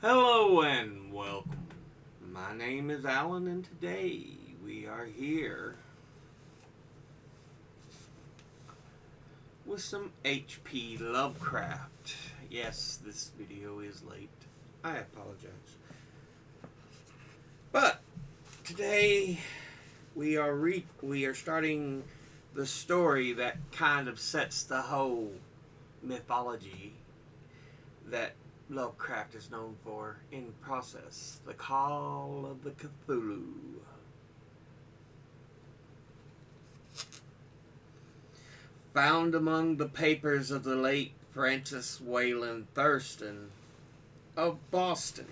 Hello and welcome. My name is Alan, and today we are here with some H.P. Lovecraft. Yes, this video is late. I apologize. But today we are starting the story that kind of sets the whole mythology that Lovecraft is known for in process. The Call of the Cthulu. Found among the papers of the late Francis Wayland Thurston of Boston.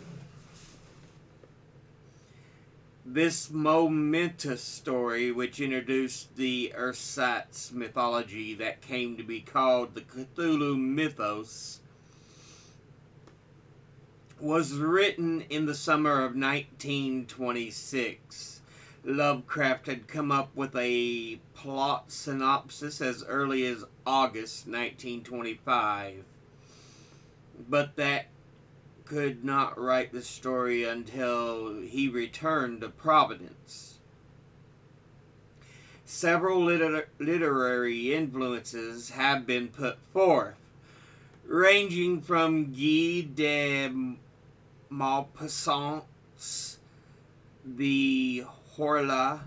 This momentous story, which introduced the ersatz mythology that came to be called the Cthulhu mythos, was written in the summer of 1926. Lovecraft had come up with a plot synopsis as early as August 1925, but that could not write the story until he returned to Providence. Several literary influences have been put forth, ranging from Guy de Maupassant's The Horla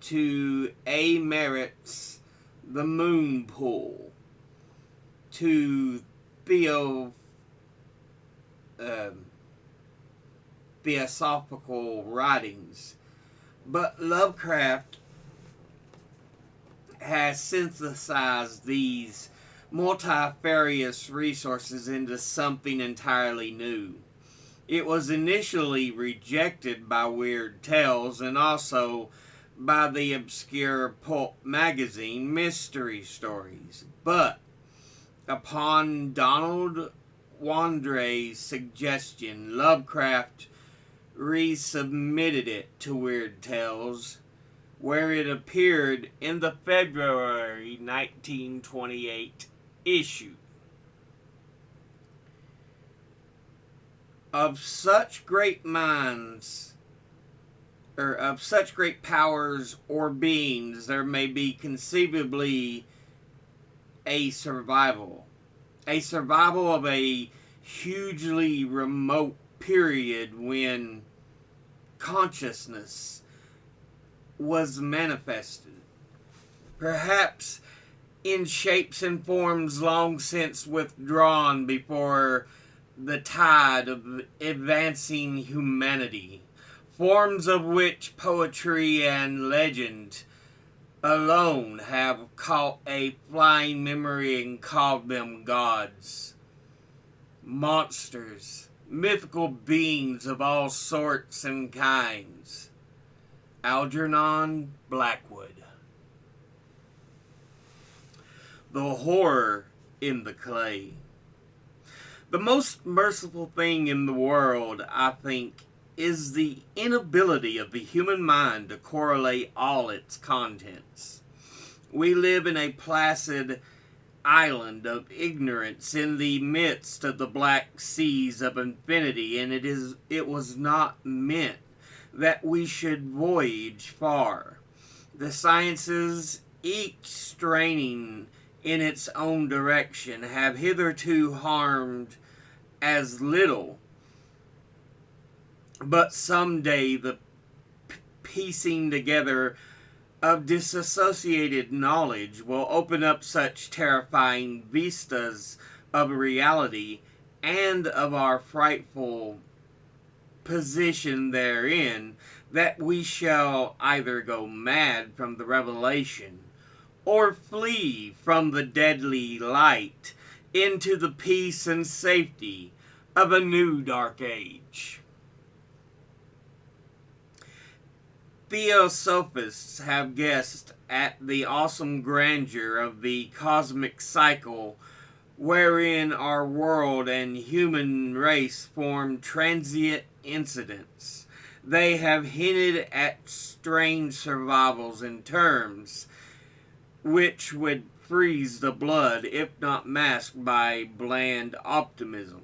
to A. Merritt's The Moon Pool to theosophical writings. But Lovecraft has synthesized these multifarious resources into something entirely new. It was initially rejected by Weird Tales and also by the obscure pulp magazine Mystery Stories, but upon Donald Wandre's suggestion, Lovecraft resubmitted it to Weird Tales, where it appeared in the February 1928 issue. Of such great minds, or of such great powers or beings, there may be conceivably a survival of a hugely remote period when consciousness was manifested, perhaps in shapes and forms long since withdrawn before the tide of advancing humanity, forms of which poetry and legend alone have caught a flying memory and called them gods, monsters, mythical beings of all sorts and kinds. Algernon Blackwood. The horror in the clay. The most merciful thing in the world, I think, is the inability of the human mind to correlate all its contents. We live in a placid island of ignorance in the midst of the black seas of infinity, and it was not meant that we should voyage far. The sciences, each straining in its own direction, have hitherto harmed as little, but someday the piecing together of disassociated knowledge will open up such terrifying vistas of reality and of our frightful position therein that we shall either go mad from the revelation or flee from the deadly light into the peace and safety of a new dark age. Theosophists have guessed at the awesome grandeur of the cosmic cycle wherein our world and human race form transient incidents. They have hinted at strange survivals in terms which would freeze the blood if not masked by bland optimism.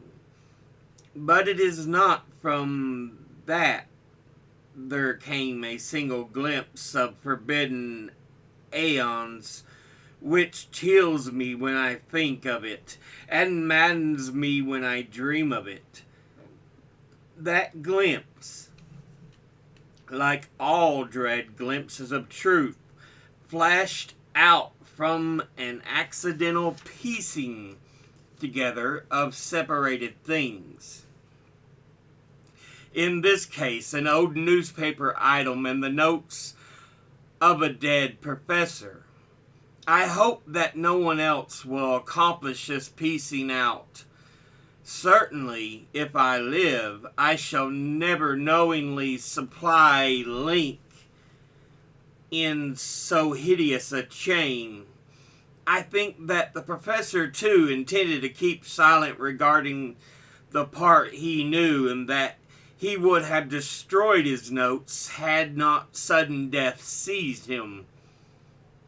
But it is not from that there came a single glimpse of forbidden aeons, which chills me when I think of it, and maddens me when I dream of it. That glimpse, like all dread glimpses of truth, flashed out from an accidental piecing together of separated things. In this case, an old newspaper item and the notes of a dead professor. I hope that no one else will accomplish this piecing out. Certainly, if I live, I shall never knowingly supply link in so hideous a chain. I think that the professor, too, intended to keep silent regarding the part he knew, and that he would have destroyed his notes had not sudden death seized him.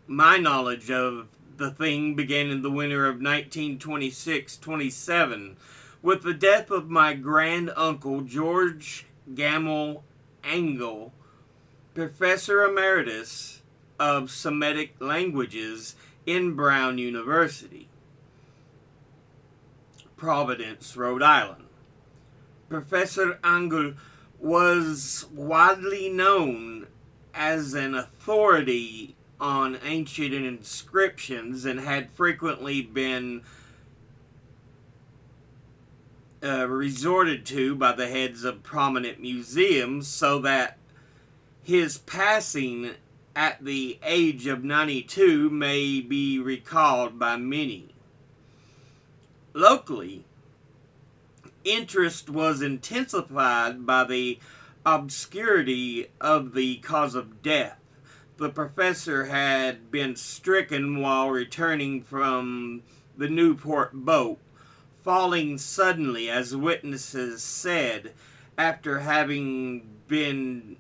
My knowledge of the thing began in the winter of 1926-27 with the death of my grand uncle George Gamel Angle, Professor Emeritus of Semitic Languages in Brown University, Providence, Rhode Island. Professor Angle was widely known as an authority on ancient inscriptions and had frequently been resorted to by the heads of prominent museums, so that his passing at the age of 92 may be recalled by many. Locally, interest was intensified by the obscurity of the cause of death. The professor had been stricken while returning from the Newport boat, falling suddenly, as witnesses said, after having been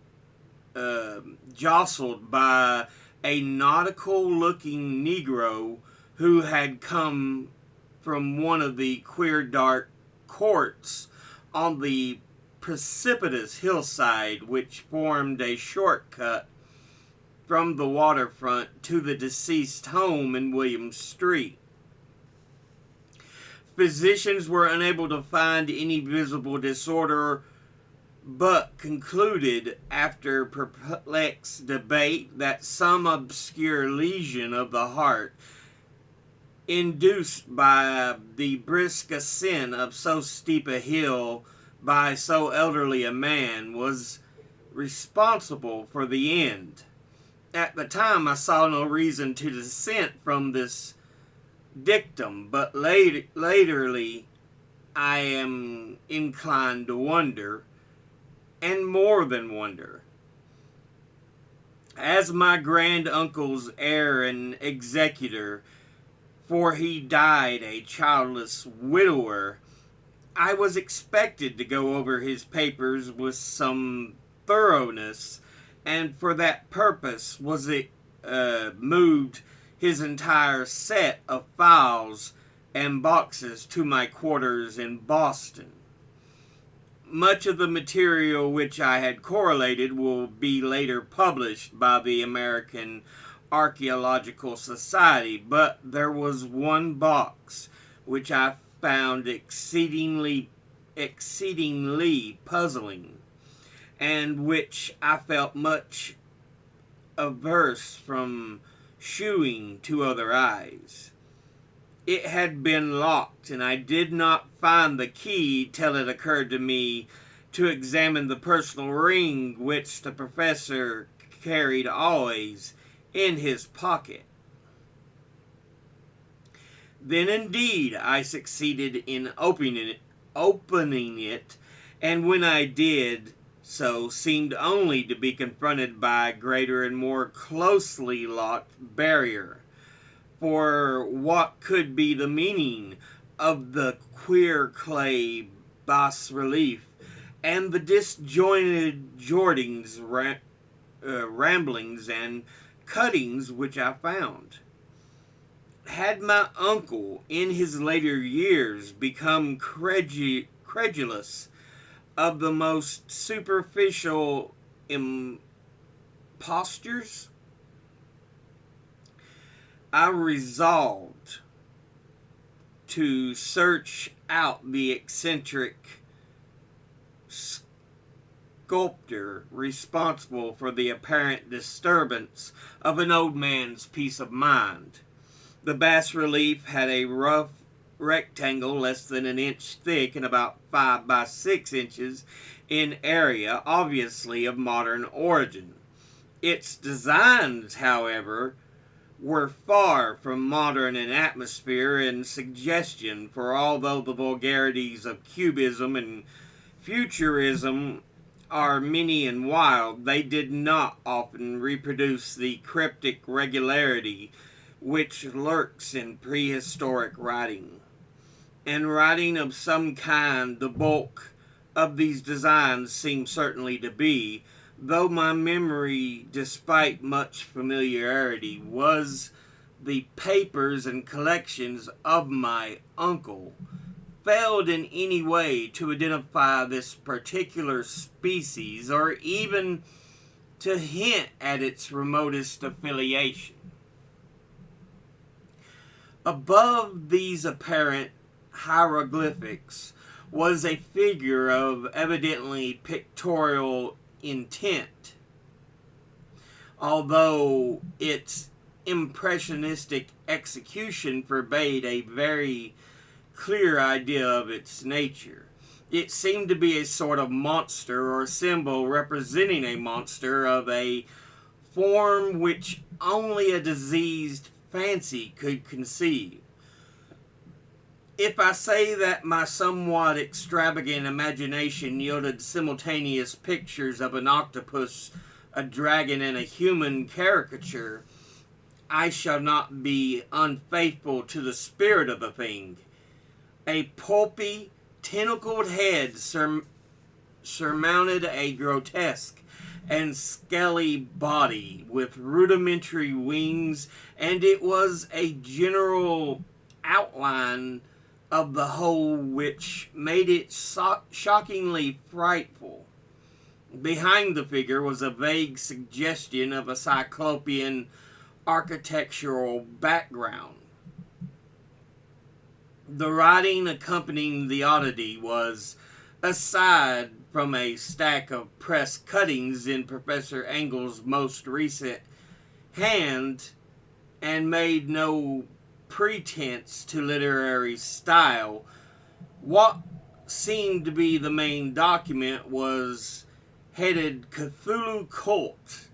jostled by a nautical-looking Negro who had come from one of the queer dark courts on the precipitous hillside which formed a shortcut from the waterfront to the deceased home in Williams Street. Physicians were unable to find any visible disorder, but concluded after perplexed debate that some obscure lesion of the heart, induced by the brisk ascent of so steep a hill by so elderly a man, was responsible for the end. At the time, I saw no reason to dissent from this dictum, but laterly I am inclined to wonder, and more than wonder. As my grand uncle's heir and executor, for he died a childless widower, I was expected to go over his papers with some thoroughness, and for that purpose was it moved his entire set of files and boxes to my quarters in Boston. Much of the material which I had correlated will be later published by the American Archaeological Society, but there was one box which I found exceedingly puzzling, and which I felt much averse from shewing to other eyes. It had been locked, and I did not find the key till it occurred to me to examine the personal ring which the professor carried always in his pocket. Then indeed I succeeded in opening it, and when I did so seemed only to be confronted by a greater and more closely locked barrier. For what could be the meaning of the queer clay bas-relief and the disjointed jordings, ramblings, and cuttings which I found? Had my uncle, in his later years, become credulous incredulous of the most superficial impostures, I resolved to search out the eccentric sculptor responsible for the apparent disturbance of an old man's peace of mind. The bas relief had a rough rectangle less than an inch thick and about 5 by 6 inches in area, obviously of modern origin. Its designs, however, were far from modern in atmosphere and suggestion, for although the vulgarities of Cubism and Futurism are many and wild, they did not often reproduce the cryptic regularity which lurks in prehistoric writing. And writing of some kind, the bulk of these designs seem certainly to be, though my memory, despite much familiarity, was the papers and collections of my uncle, failed in any way to identify this particular species or even to hint at its remotest affiliation. Above these apparent hieroglyphics was a figure of evidently pictorial intent, although its impressionistic execution forbade a very clear idea of its nature. It seemed to be a sort of monster or symbol representing a monster of a form which only a diseased fancy could conceive. If I say that my somewhat extravagant imagination yielded simultaneous pictures of an octopus, a dragon, and a human caricature, I shall not be unfaithful to the spirit of the thing. A pulpy, tentacled head surmounted a grotesque and scaly body with rudimentary wings, and it was a general outline of the whole which made it shockingly frightful. Behind the figure was a vague suggestion of a cyclopean architectural background. The writing accompanying the oddity was, aside from a stack of press cuttings in Professor Engel's most recent hand, and made no pretense to literary style, what seemed to be the main document was headed Cthulu Cult,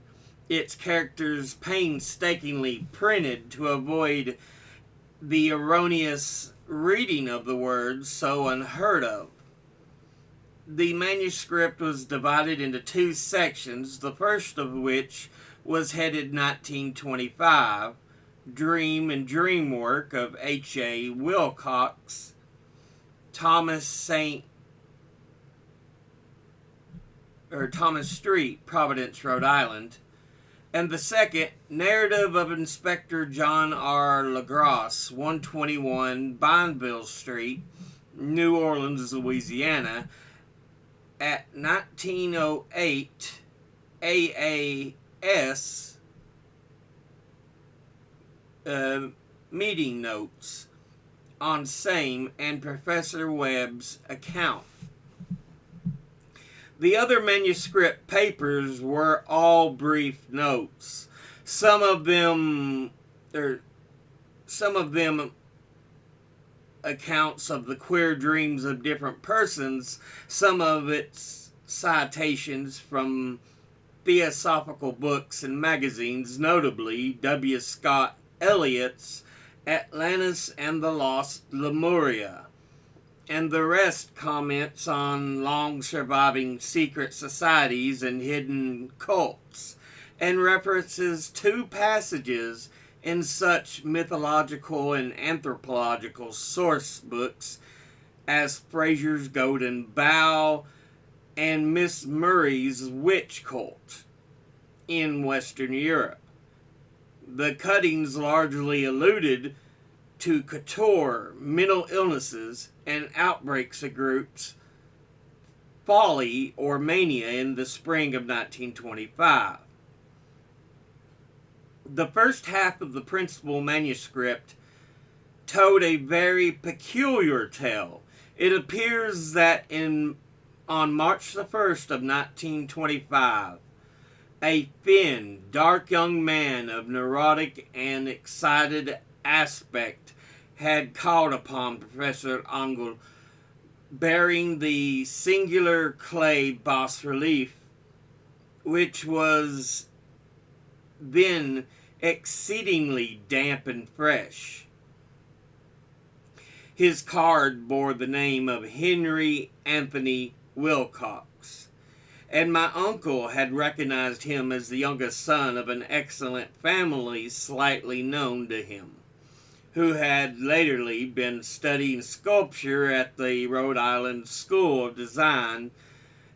its characters painstakingly printed to avoid the erroneous reading of the words so unheard of. The manuscript was divided into two sections, the first of which was headed 1925, Dream and Dream Work of H.A. Wilcox, Thomas Street, Providence, Rhode Island, and the second, Narrative of Inspector John R. LaGrosse, 121 Bineville Street, New Orleans, Louisiana, at 1908 AAS meeting notes on same and Professor Webb's account. The other manuscript papers were all brief notes. Some of them accounts of the queer dreams of different persons, some of its citations from theosophical books and magazines, notably W. Scott Eliot's Atlantis and the Lost Lemuria, and the rest comments on long-surviving secret societies and hidden cults, and references to passages in such mythological and anthropological source books as Fraser's Golden Bough and Miss Murray's Witch Cult in Western Europe. The cuttings largely alluded to couture, mental illnesses, and outbreaks of groups folly or mania in the spring of 1925. The first half of the principal manuscript told a very peculiar tale. It appears that on March the 1st of 1925, a thin, dark young man of neurotic and excited aspect had called upon Professor Angel bearing the singular clay bas relief, which was then exceedingly damp and fresh. His card bore the name of Henry Anthony Wilcox, and my uncle had recognized him as the youngest son of an excellent family slightly known to him, who had latterly been studying sculpture at the Rhode Island School of Design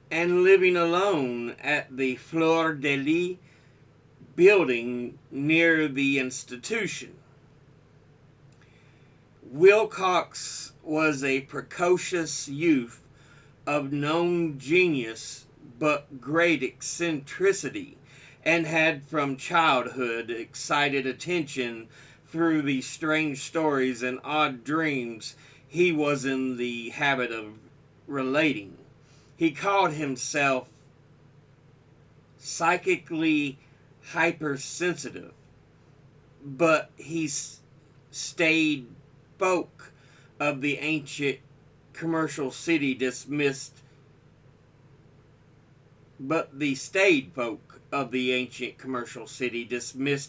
and living alone at the Fleur de Lis building near the institution. Wilcox was a precocious youth of known genius but great eccentricity, and had from childhood excited attention through the strange stories and odd dreams he was in the habit of relating. He called himself psychically hypersensitive, but he stayed folk of the ancient commercial city dismissed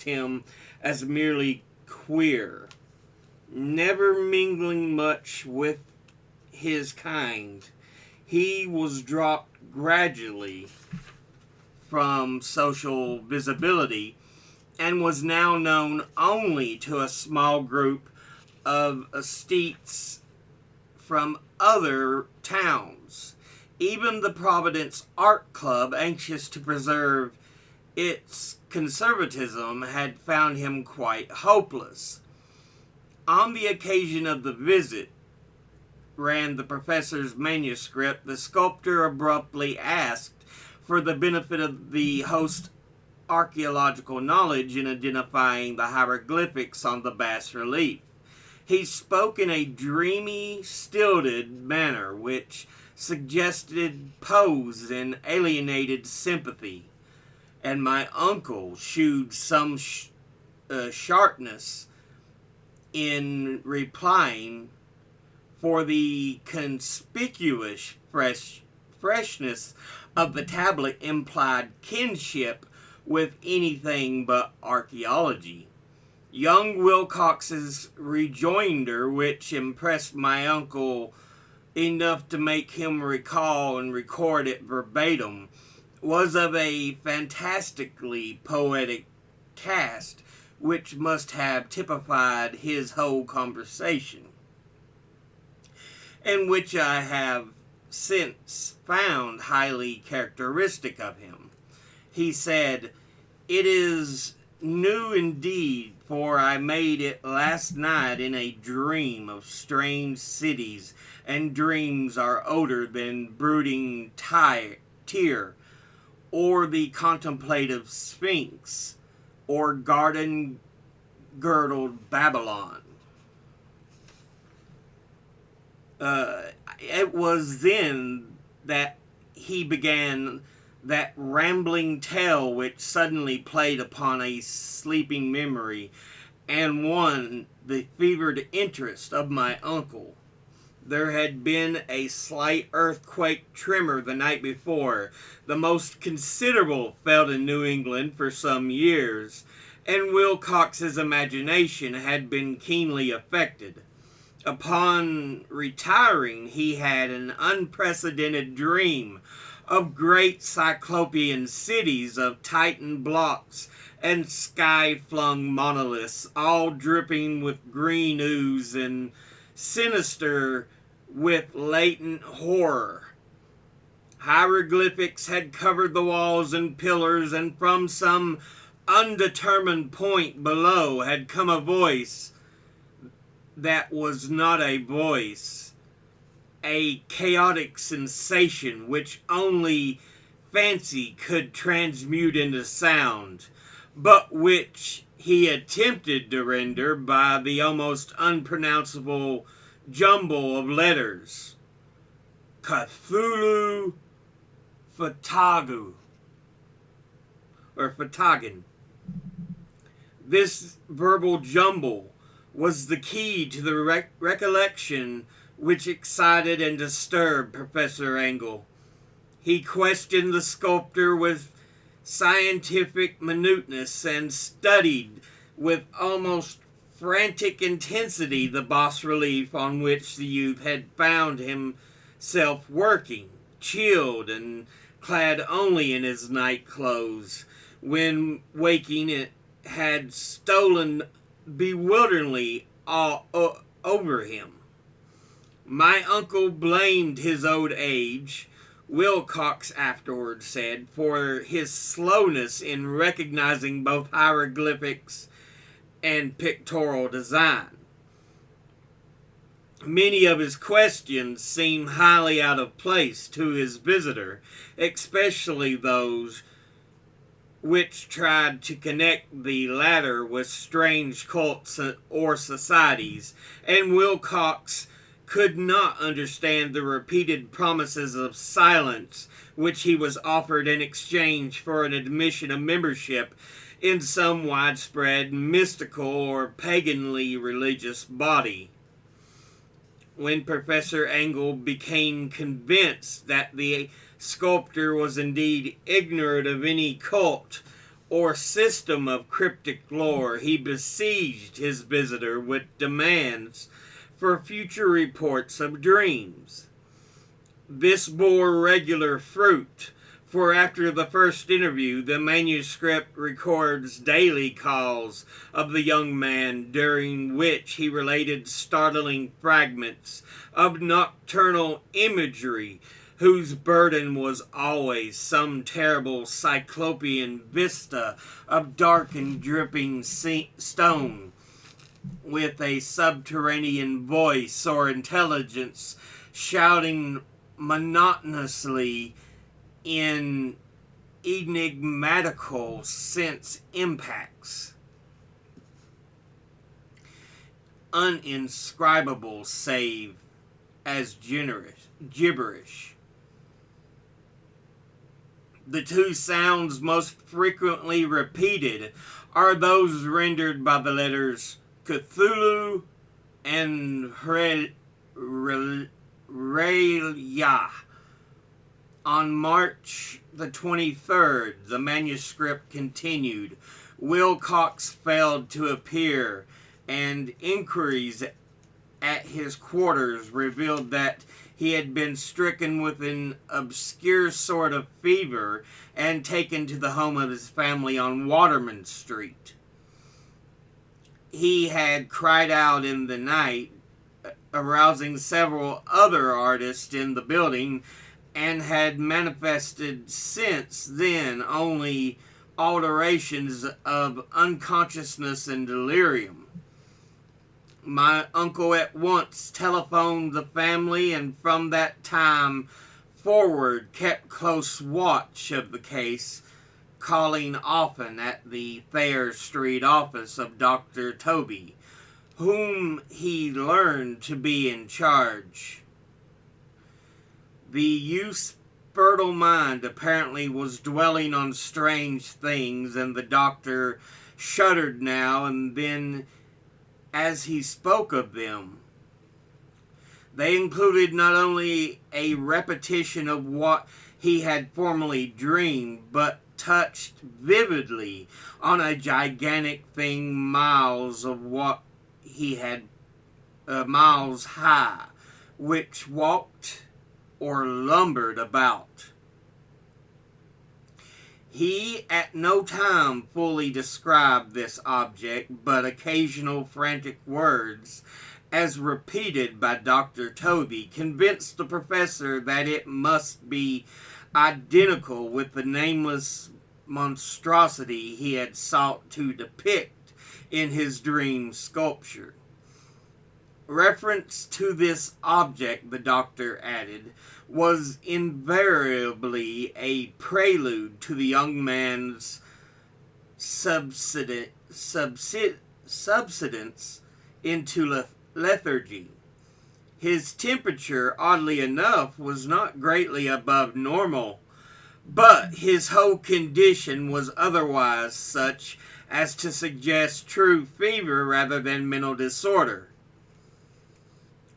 him as merely queer, never mingling much with his kind. He was dropped gradually from social visibility and was now known only to a small group of aesthetes from other towns. Even the Providence Art Club, anxious to preserve its conservatism, had found him quite hopeless. On the occasion of the visit, ran the professor's manuscript, the sculptor abruptly asked for the benefit of the host's archaeological knowledge in identifying the hieroglyphics on the bas-relief. He spoke in a dreamy, stilted manner, which suggested pose and alienated sympathy, and my uncle shewed some sharpness in replying, for the conspicuous freshness of the tablet implied kinship with anything but archaeology. Young Wilcox's rejoinder, which impressed my uncle enough to make him recall and record it verbatim, was of a fantastically poetic cast, which must have typified his whole conversation, and which I have since found highly characteristic of him. He said, "It is new indeed, for I made it last night in a dream of strange cities, and dreams are older than brooding Tyre, or the contemplative Sphinx, or garden-girdled Babylon." It was then that he began that rambling tale which suddenly played upon a sleeping memory and won the fevered interest of my uncle. There had been a slight earthquake tremor the night before, the most considerable felt in New England for some years, and Wilcox's imagination had been keenly affected. Upon retiring, he had an unprecedented dream of great cyclopean cities of Titan blocks and sky-flung monoliths, all dripping with green ooze and sinister with latent horror. Hieroglyphics had covered the walls and pillars, and from some undetermined point below had come a voice that was not a voice, a chaotic sensation which only fancy could transmute into sound, but which he attempted to render by the almost unpronounceable jumble of letters. Cthulu Fatagu, or Fatagan. This verbal jumble was the key to the recollection which excited and disturbed Professor Engel. He questioned the sculptor with scientific minuteness and studied with almost frantic intensity the bas-relief on which the youth had found himself working, chilled and clad only in his night clothes. When waking, it had stolen bewilderingly all over him. My uncle blamed his old age, Wilcox afterwards said, for his slowness in recognizing both hieroglyphics and pictorial design. Many of his questions seemed highly out of place to his visitor, especially those which tried to connect the latter with strange cults or societies, and Wilcox could not understand the repeated promises of silence which he was offered in exchange for an admission of membership in some widespread mystical or paganly religious body. When Professor Engel became convinced that the sculptor was indeed ignorant of any cult or system of cryptic lore, he besieged his visitor with demands for future reports of dreams. This bore regular fruit, for after the first interview, the manuscript records daily calls of the young man, during which he related startling fragments of nocturnal imagery, whose burden was always some terrible cyclopean vista of dark and dripping stone, with a subterranean voice or intelligence shouting monotonously in enigmatical sense impacts, uninscribable save as gibberish. The two sounds most frequently repeated are those rendered by the letters Cthulu and Relia. On March the 23rd, the manuscript continued. Wilcox failed to appear, and inquiries at his quarters revealed that he had been stricken with an obscure sort of fever and taken to the home of his family on Waterman Street. He had cried out in the night, arousing several other artists in the building, and had manifested since then only alterations of unconsciousness and delirium. My uncle at once telephoned the family, and from that time forward kept close watch of the case, calling often at the Thayer Street office of Dr. Toby, whom he learned to be in charge. The youth's fertile mind apparently was dwelling on strange things, and the doctor shuddered now and then as he spoke of them. They included not only a repetition of what he had formerly dreamed, but touched vividly on a gigantic thing miles high, which walked or lumbered about. He at no time fully described this object, but occasional frantic words, as repeated by Dr. Toby, convinced the professor that it must be identical with the nameless monstrosity he had sought to depict in his dream sculpture. Reference to this object, the doctor added, was invariably a prelude to the young man's subsidence into lethargy. His temperature, oddly enough, was not greatly above normal, but his whole condition was otherwise such as to suggest true fever rather than mental disorder.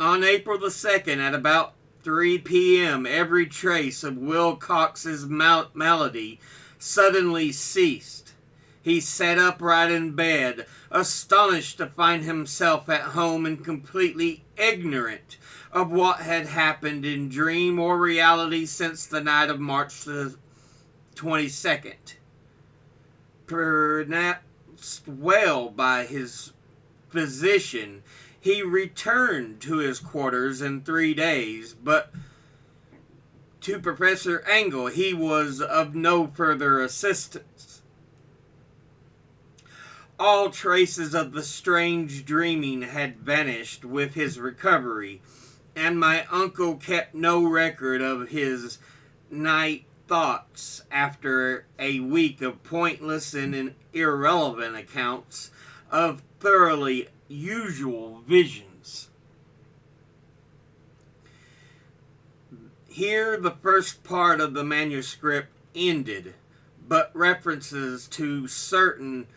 On April the 2nd, at about 3 p.m., every trace of Wilcox's malady suddenly ceased. He sat upright in bed, astonished to find himself at home and completely ignorant of what had happened in dream or reality since the night of March the 22nd. Pronounced well by his physician, he returned to his quarters in 3 days, but to Professor Angle he was of no further assistance. All traces of the strange dreaming had vanished with his recovery, and my uncle kept no record of his night thoughts after a week of pointless and irrelevant accounts of thoroughly usual visions. Here the first part of the manuscript ended, but references to certain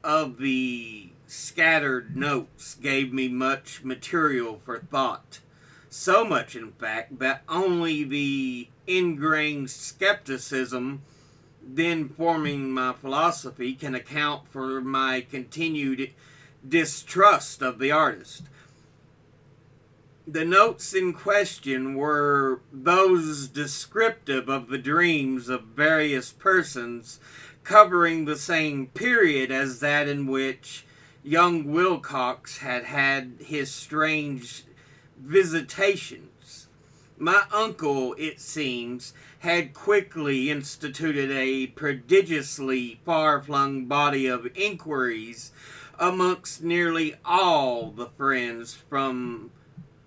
of the scattered notes gave me much material for thought. So much, in fact, that only the ingrained skepticism then forming my philosophy can account for my continued distrust of the artist. The notes in question were those descriptive of the dreams of various persons covering the same period as that in which young Wilcox had had his strange visitations. My uncle, it seems, had quickly instituted a prodigiously far-flung body of inquiries amongst nearly all the friends from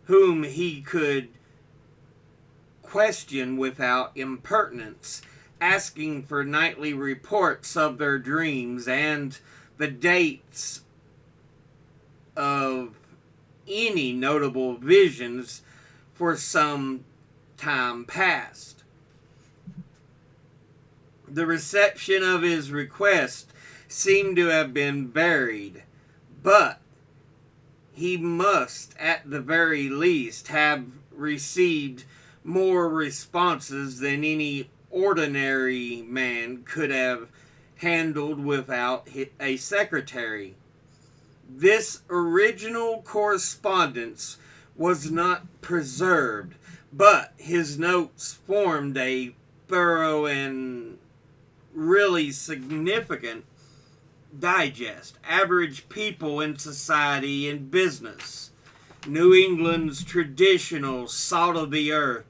whom he could question without impertinence, asking for nightly reports of their dreams and the dates of any notable visions for some time past. The reception of his request seemed to have been varied, but he must, at the very least, have received more responses than any ordinary man could have handled without a secretary. This original correspondence was not preserved, but his notes formed a thorough and really significant digest. Average people in society and business. New England's traditional salt of the earth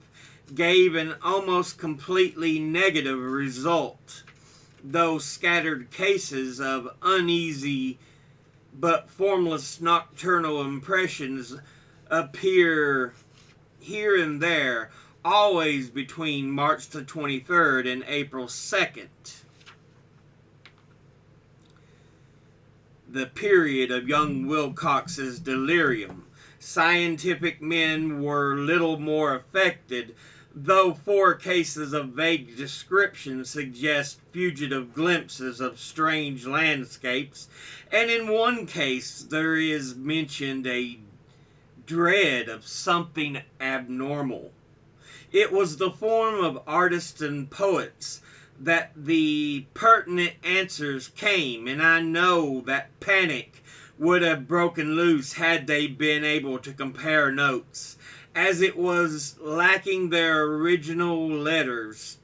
gave an almost completely negative result, though scattered cases of uneasy but formless nocturnal impressions appear here and there, always between March the 23rd and April 2nd. The period of young Wilcox's delirium. Scientific men were little more affected, though 4 cases of vague description suggest fugitive glimpses of strange landscapes, and in one case there is mentioned a dread of something abnormal. It was the form of artists and poets that the pertinent answers came, and I know that panic would have broken loose had they been able to compare notes. As it was lacking their original letters,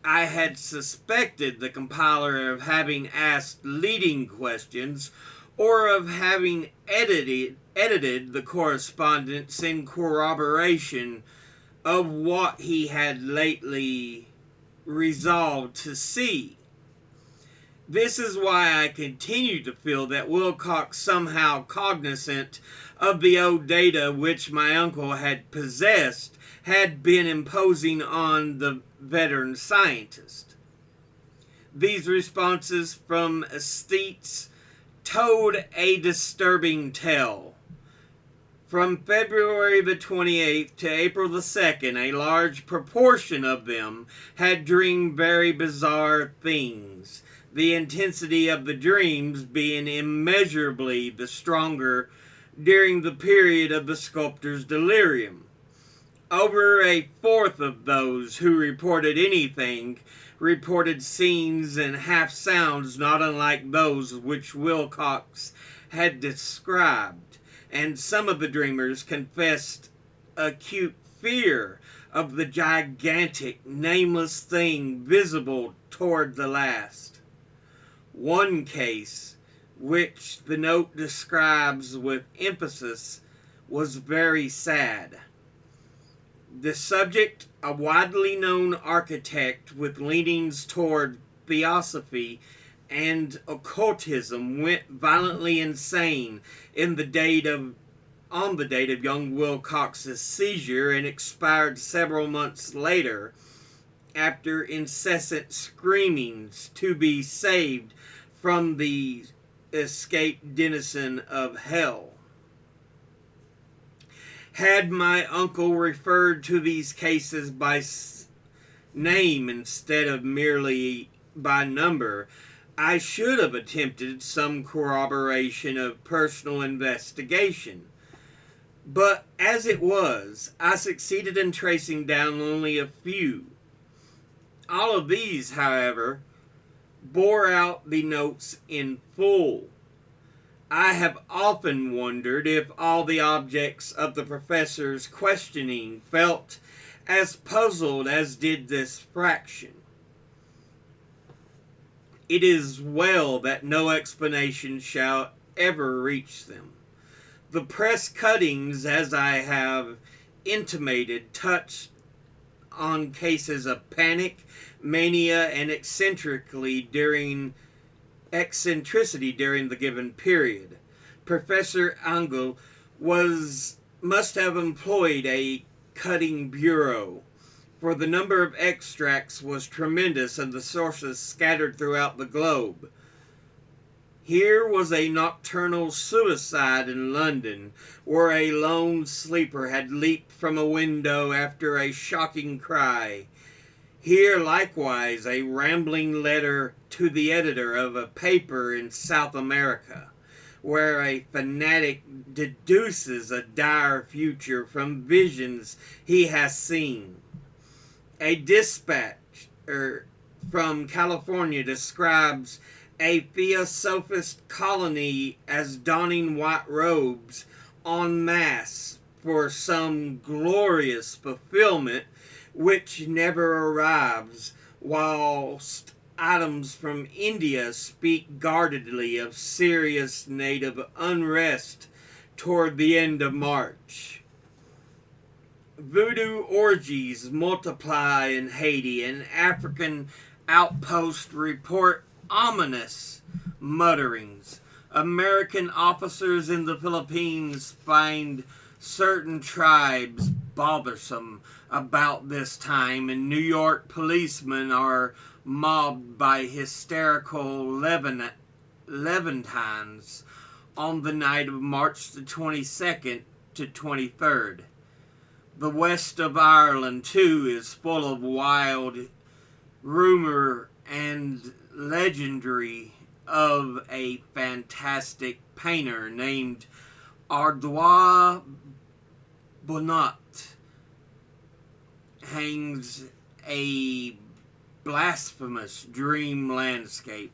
I had suspected the compiler of having asked leading questions or of having edited the correspondence in corroboration of what he had lately resolved to see. This is why I continue to feel that Wilcox, somehow cognizant of the old data which my uncle had possessed, had been imposing on the veteran scientist. These responses from aesthetes told a disturbing tale. From February the 28th to April the 2nd, a large proportion of them had dreamed very bizarre things, the intensity of the dreams being immeasurably the stronger during the period of the sculptor's delirium. Over a fourth of those who reported anything reported scenes and half sounds not unlike those which Wilcox had described, and some of the dreamers confessed acute fear of the gigantic, nameless thing visible toward the last. One case, which the note describes with emphasis, was very sad. The subject, a widely known architect with leanings toward theosophy and occultism, went violently insane on the date of young Wilcox's seizure and expired several months later after incessant screamings to be saved from the escaped denizen of hell. Had my uncle referred to these cases by name instead of merely by number, I should have attempted some corroboration of personal investigation. But as it was, I succeeded in tracing down only a few. All of these, however, bore out the notes in full. I have often wondered if all the objects of the professor's questioning felt as puzzled as did this fraction. It is well that no explanation shall ever reach them. The press cuttings, as I have intimated, touched on cases of panic, mania, and eccentricity during the given period. Professor Angel must have employed a cutting bureau, for the number of extracts was tremendous and the sources scattered throughout the globe. Here was a nocturnal suicide in London, where a lone sleeper had leaped from a window after a shocking cry. Here, likewise, a rambling letter to the editor of a paper in South America, where a fanatic deduces a dire future from visions he has seen. A dispatch from California describes a theosophist colony as donning white robes en masse for some glorious fulfillment which never arrives, whilst items from India speak guardedly of serious native unrest toward the end of March. Voodoo orgies multiply in Haiti, and African outposts report ominous mutterings. American officers in the Philippines find certain tribes bothersome about this time, and New York policemen are mobbed by hysterical Levantines on the night of March the 22nd to 23rd. The west of Ireland, too, is full of wild rumor and legendary of a fantastic painter named Ardois Bonat hangs a blasphemous dream landscape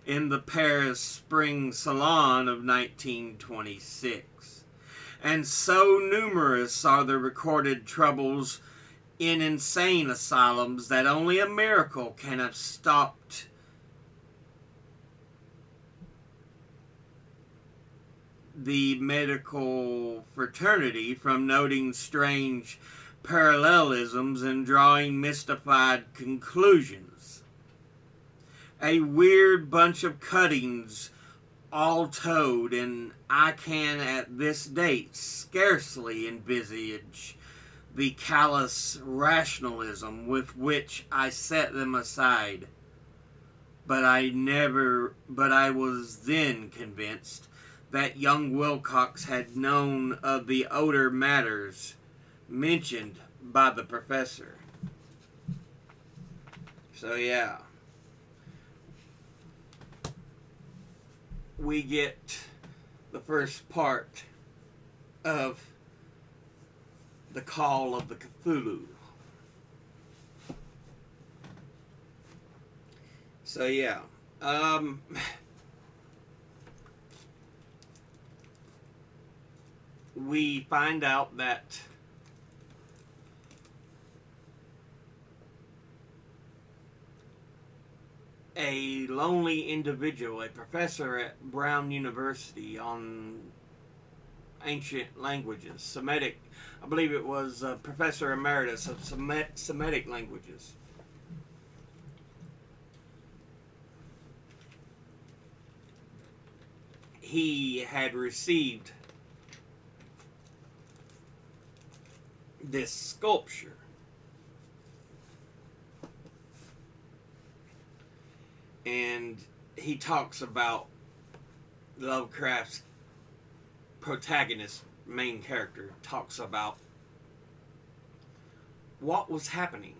in the Paris Spring Salon of 1926. And so numerous are the recorded troubles in insane asylums that only a miracle can have stopped the medical fraternity from noting strange parallelisms and drawing mystified conclusions. A weird bunch of cuttings all told, and I can at this date scarcely envisage the callous rationalism with which I set them aside. But I was then convinced that young Wilcox had known of the odor matters mentioned by the professor. So, yeah, we get the first part of the Call of the Cthulu. So, yeah, we find out that a lonely individual, a professor at Brown University on ancient languages, Semitic, I believe it was Professor Emeritus of Semitic languages. He had received this sculpture. And he talks about Lovecraft's protagonist, main character, talks about what was happening.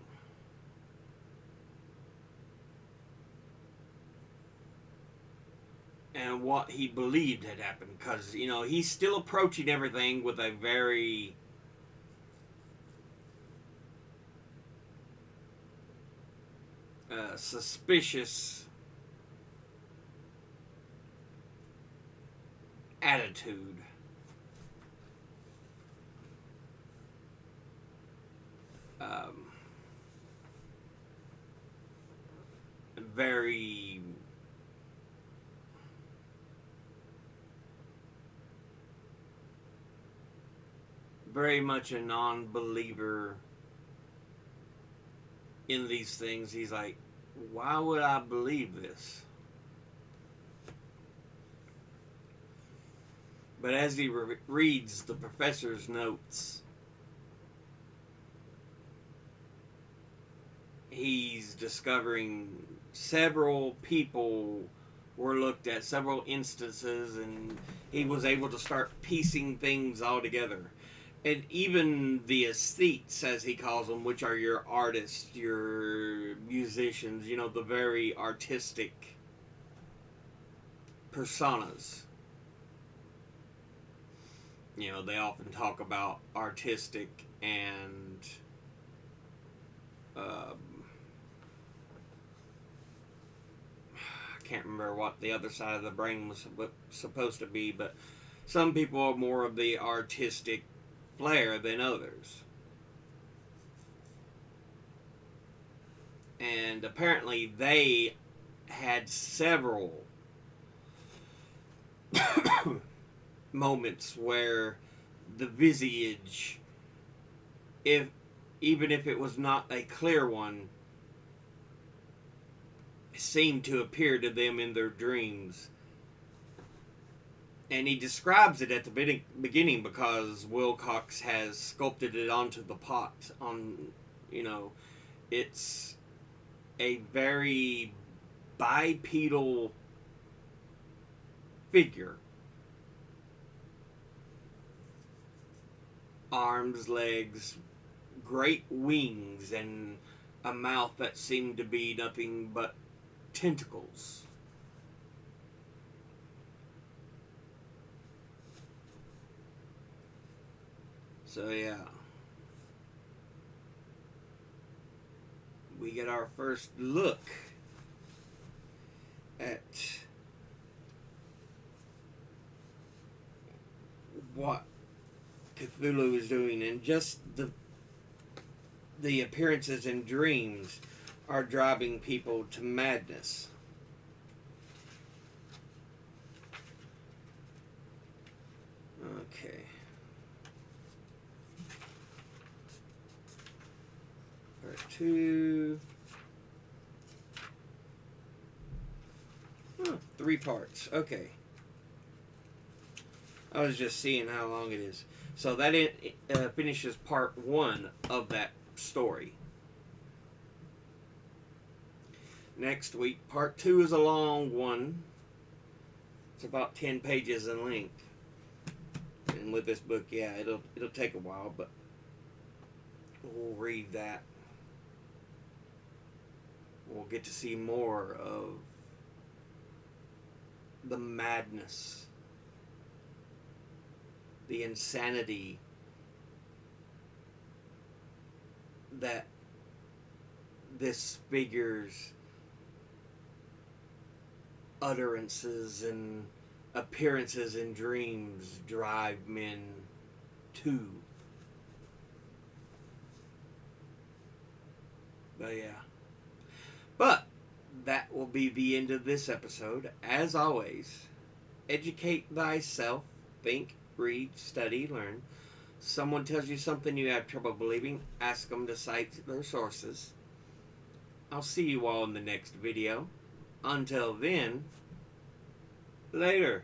And what he believed had happened. Because, you know, he's still approaching everything with a very suspicious attitude. Very much a non-believer in these things. He's like, why would I believe this? But as he reads the professor's notes, he's discovering several people were looked at, several instances, and he was able to start piecing things all together. And even the aesthetes, as he calls them, which are your artists, your musicians, you know, the very artistic personas. You know, they often talk about artistic and I can't remember what the other side of the brain was supposed to be, but some people are more of the artistic flair than others. And apparently they had several moments where the visage, even if it was not a clear one, seemed to appear to them in their dreams. And he describes it at the beginning because Wilcox has sculpted it onto the pot. You know, it's a very bipedal figure. Arms, legs, great wings, and a mouth that seemed to be nothing but tentacles. So yeah, we get our first look at what Cthulhu is doing, and just the appearances in dreams are driving people to madness. Okay. Part 2. 3 parts. Okay. I was just seeing how long it is. So that finishes part 1 of that story. Next week, part 2 is a long one. It's about 10 pages in length. And with this book, yeah, it'll take a while, but we'll read that. We'll get to see more of the madness, the insanity that this figure's utterances and appearances in dreams drive men to. But yeah. But that will be the end of this episode. As always, educate thyself, think, read, study, learn. Someone tells you something you have trouble believing, ask them to cite their sources. I'll see you all in the next video. Until then, later.